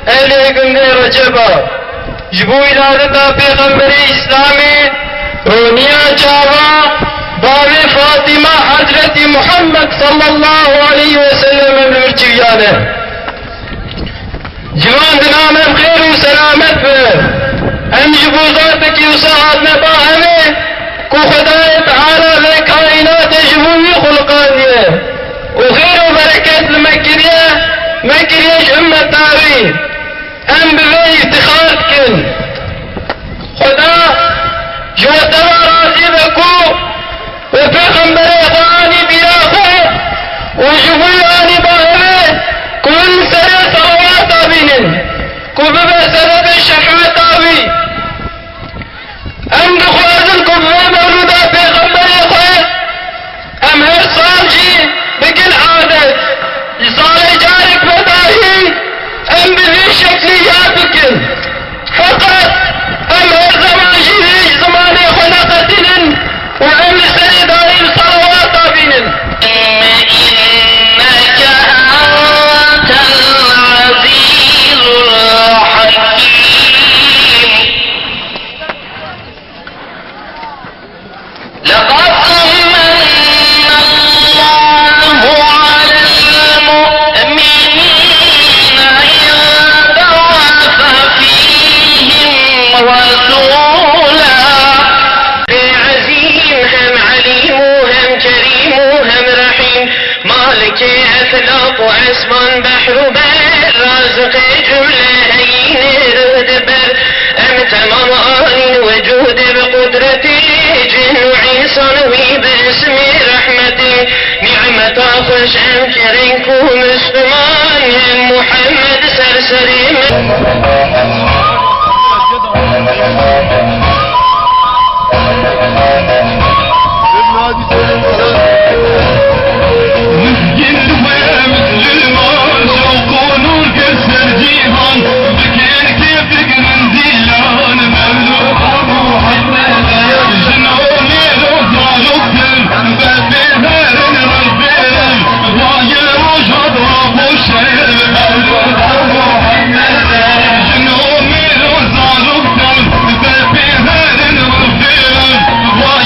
اهل گنده رجبا جبو ولادتا پیغمبر اسلامی رونیا چاوا باوی فاطمہ حضرت محمد صلی اللہ علیہ وسلم مرچویانه جوان دنامم خیر و سلامت به ام جبو ذات کی وصاحت نبا ہمیں کو خدای تعالی لے کائنات جبوی خلقانیه و خیر و برکت مکریش امت داری ام بوی افتخار کن خدا جو تبا راضی بکو و پیغمبر خدانی بیا خود و جبویانی باہمه کن سر صلوات آبینن کو ببه سبب شفاعت آبی ام دخوازن کو ببه مولودا پیغمبر خود ام هر سال جی بکن عادت سال جارک بداهی ام بذی شکلی یاد بکن فقط ام هر زمان جی هیچ زمان خلقتنن و ام سر دائم صلوات آبینن وعسمان بحر بر رازق جمله هين ردبر ام تمام آن وجود بقدرتي جن وعيسى نوي باسم رحمتي نعمة خوش ام كرينكم اسم